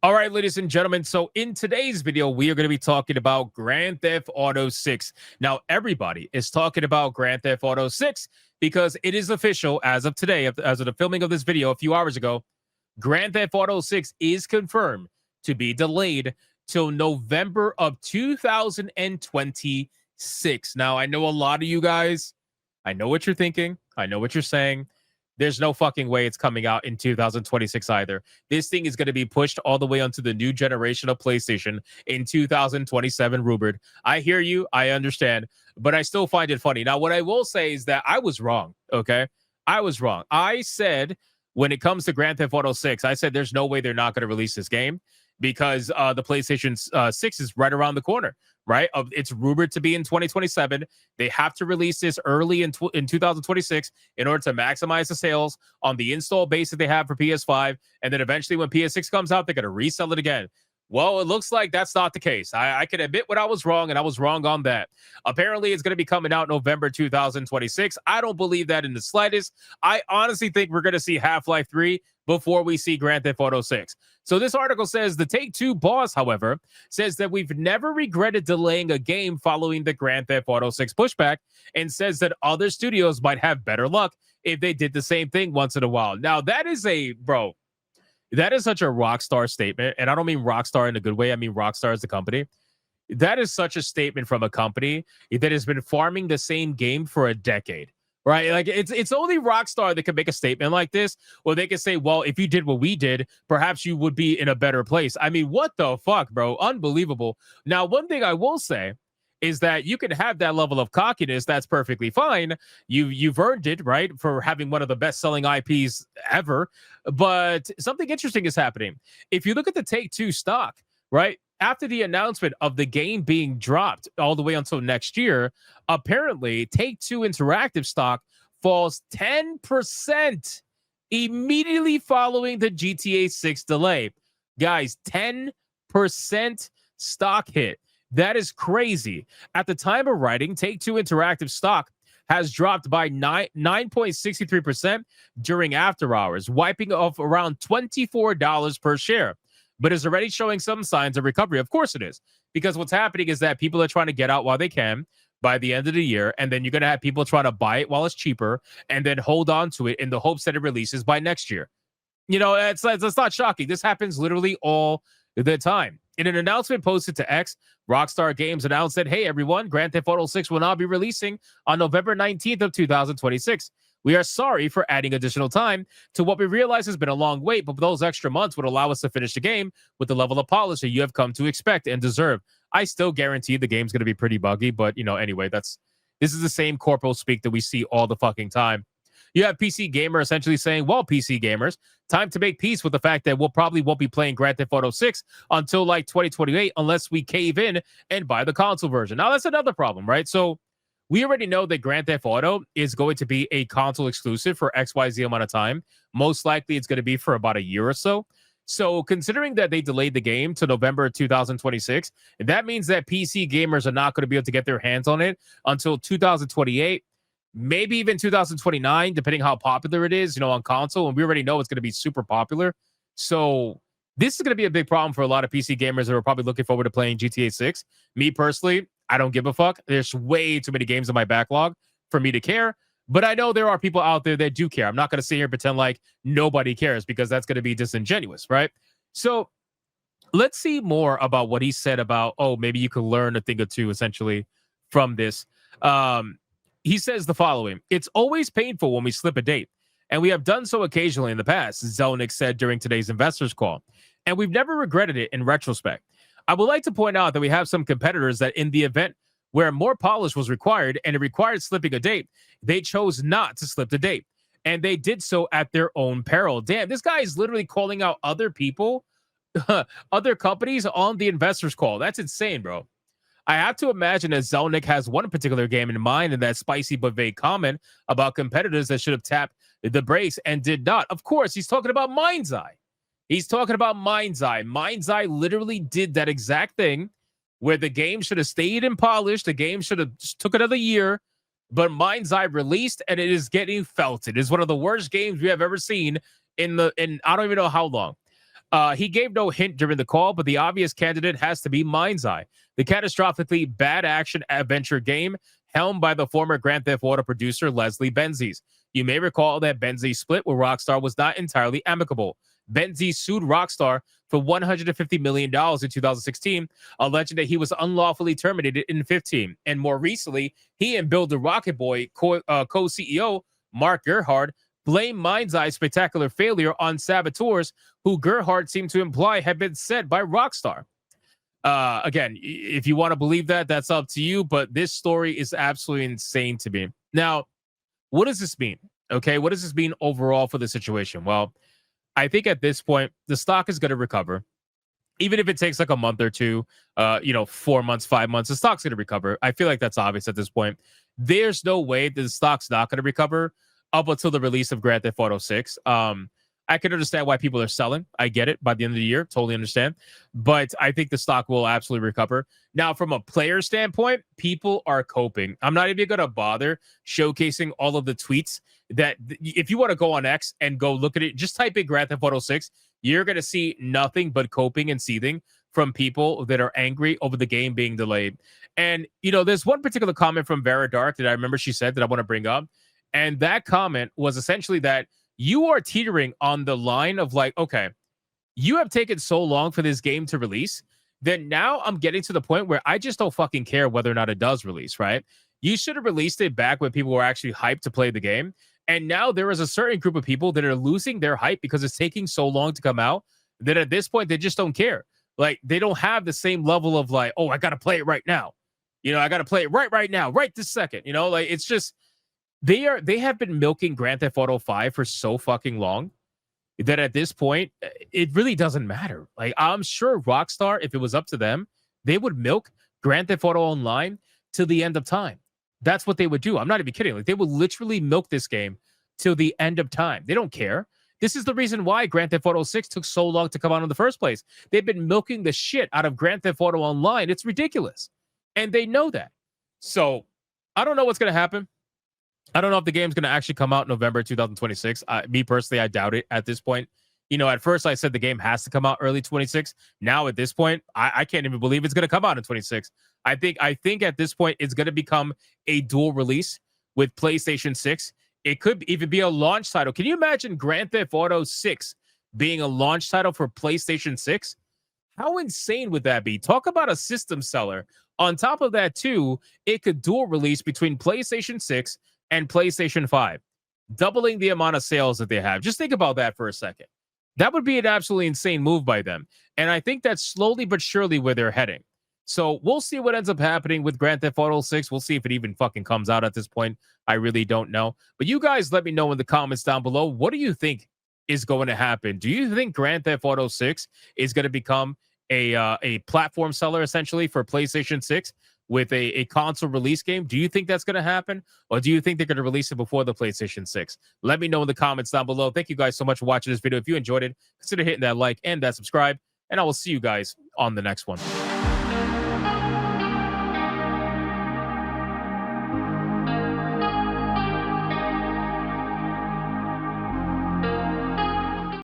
All right, ladies and gentlemen. So in today's video, we are going to be talking about Grand Theft Auto 6. Now, everybody is talking about Grand Theft Auto 6 because it is official as of today, as of the filming of this video a few hours ago. Grand Theft Auto 6 is confirmed to be delayed till November of 2026. Now, I know a lot of you guys, I know what you're thinking. I know what you're saying. There's no fucking way it's coming out in 2026 either. This thing is going to be pushed all the way onto the new generation of PlayStation in 2027, Rupert. I hear you. I understand. But I still find it funny. Now, what I will say is that I was wrong, okay? I was wrong. I said when it comes to Grand Theft Auto 6, I said there's no way they're not going to release this game because the PlayStation 6 is right around the corner, right? It's rumored to be in 2027. They have to release this early in 2026 in order to maximize the sales on the install base that they have for PS5. And then eventually when PS6 comes out, they're going to resell it again. Well, it looks like that's not the case. I can admit when I was wrong, and I was wrong on that. Apparently, it's going to be coming out November 2026. I don't believe that in the slightest. I honestly think we're going to see Half-Life 3 before we see Grand Theft Auto 6. So this article says the Take-Two boss, however, says that we've never regretted delaying a game following the Grand Theft Auto 6 pushback and says that other studios might have better luck if they did the same thing once in a while. Now, that is that is such a Rockstar statement. And I don't mean Rockstar in a good way. I mean Rockstar as the company. That is such a statement from a company that has been farming the same game for a decade. Right? Like it's only Rockstar that can make a statement like this, or they can say, well, if you did what we did, perhaps you would be in a better place. I mean, what the fuck, bro? Unbelievable. Now, one thing I will say is that you can have that level of cockiness. That's perfectly fine. You've earned it, right, for having one of the best selling IPs ever. But something interesting is happening. If you look at the Take-Two stock, right, after the announcement of the game being dropped all the way until next year, apparently Take-Two Interactive stock falls 10% immediately following the GTA 6 delay. Guys, 10% stock hit. That is crazy. At the time of writing, Take-Two Interactive stock has dropped by 9.63% during after hours, wiping off around $24 per share, but is already showing some signs of recovery. Of course it is, because what's happening is that people are trying to get out while they can by the end of the year, and then you're going to have people trying to buy it while it's cheaper and then hold on to it in the hopes that it releases by next year. You know, it's not shocking. This happens literally all the time. In an announcement posted to X, Rockstar Games announced that, hey, everyone, Grand Theft Auto 6 will now be releasing on November 19th of 2026. We are sorry for adding additional time to what we realize has been a long wait, but those extra months would allow us to finish the game with the level of polish that you have come to expect and deserve. I still guarantee the game's going to be pretty buggy, but, anyway, this is the same corporal speak that we see all the fucking time. You have PC Gamer essentially saying, well, PC gamers, time to make peace with the fact that we'll probably won't be playing Grand Theft Auto 6 until like 2028 unless we cave in and buy the console version. Now, that's another problem, right? So we already know that Grand Theft Auto is going to be a console exclusive for XYZ amount of time. Most likely it's going to be for about a year or so. So considering that they delayed the game to November 2026, that means that PC gamers are not going to be able to get their hands on it until 2028. Maybe even 2029, depending how popular it is, on console. And we already know it's going to be super popular. So this is going to be a big problem for a lot of PC gamers that are probably looking forward to playing GTA 6. Me personally, I don't give a fuck. There's way too many games in my backlog for me to care. But I know there are people out there that do care. I'm not going to sit here and pretend like nobody cares because that's going to be disingenuous, right? So let's see more about what he said about, maybe you could learn a thing or two essentially from this. He says the following: it's always painful when we slip a date, and we have done so occasionally in the past, Zelnick said during today's investors call, and we've never regretted it in retrospect. I would like to point out that we have some competitors that in the event where more polish was required and it required slipping a date, they chose not to slip the date, and they did so at their own peril. Damn, this guy is literally calling out other people, other companies on the investors call. That's insane, bro. I have to imagine that Zelnick has one particular game in mind in that spicy but vague comment about competitors that should have tapped the brakes and did not. Of course, he's talking about Mind's Eye. He's talking about Mind's Eye. Mind's Eye literally did that exact thing where the game should have stayed in polish. The game should have took another year, but Mind's Eye released and it is getting felt. It is one of the worst games we have ever seen in I don't even know how long. He gave no hint during the call, but the obvious candidate has to be Mind's Eye, the catastrophically bad action adventure game helmed by the former Grand Theft Auto producer Leslie Benzies. You may recall that Benzies' split with Rockstar was not entirely amicable. Benzies sued Rockstar for $150 million in 2016, alleging that he was unlawfully terminated in 15. And more recently, he and Build the Rocket Boy co-CEO Mark Gerhard blamed Mind's Eye's spectacular failure on saboteurs, who Gerhard seemed to imply had been set by Rockstar. Again, if you want to believe that, that's up to you, but this story is absolutely insane to me. Now, what does this mean? Okay, what does this mean overall for the situation? Well, I think at this point, the stock is going to recover. Even if it takes like a month or two, 4 months, 5 months, the stock's going to recover. I feel like that's obvious at this point. There's no way that the stock's not going to recover up until the release of Grand Theft Auto 6. I can understand why people are selling. I get it by the end of the year. Totally understand. But I think the stock will absolutely recover. Now, from a player standpoint, people are coping. I'm not even going to bother showcasing all of the tweets that if you want to go on X and go look at it, just type in Grand Theft Auto 6. You're going to see nothing but coping and seething from people that are angry over the game being delayed. And, there's one particular comment from Vera Dark that I remember she said that I want to bring up. And that comment was essentially that you are teetering on the line of like, okay, you have taken so long for this game to release that now I'm getting to the point where I just don't fucking care whether or not it does release, right? You should have released it back when people were actually hyped to play the game. And now there is a certain group of people that are losing their hype because it's taking so long to come out that at this point, they just don't care. Like, they don't have the same level of like, oh, I got to play it right now. I got to play it right now, right this second. It's just, they have been milking Grand Theft Auto 5 for so fucking long that at this point, it really doesn't matter. Like, I'm sure Rockstar, if it was up to them, they would milk Grand Theft Auto Online till the end of time. That's what they would do. I'm not even kidding. Like, they would literally milk this game till the end of time. They don't care. This is the reason why Grand Theft Auto 6 took so long to come out in the first place. They've been milking the shit out of Grand Theft Auto Online. It's ridiculous. And they know that. So, I don't know what's going to happen. I don't know if the game's going to actually come out November 2026. Me personally, I doubt it at this point. At first I said the game has to come out early 26. Now at this point, I can't even believe it's going to come out in 26. I think at this point it's going to become a dual release with PlayStation 6. It could even be a launch title. Can you imagine Grand Theft Auto 6 being a launch title for PlayStation 6? How insane would that be? Talk about a system seller. On top of that, too, it could dual release between PlayStation 6 and PlayStation 5, doubling the amount of sales that they have. Just think about that for a second. That would be an absolutely insane move by them. And I think that's slowly but surely where they're heading. So we'll see what ends up happening with Grand Theft Auto 6. We'll see if it even fucking comes out at this point. I really don't know. But you guys let me know in the comments down below. What do you think is going to happen? Do you think Grand Theft Auto 6 is going to become a platform seller essentially for PlayStation 6? With a console release game? Do you think that's going to happen? Or do you think they're going to release it before the PlayStation 6? Let me know in the comments down below. Thank you guys so much for watching this video. If you enjoyed it, consider hitting that like and that subscribe. And I will see you guys on the next one.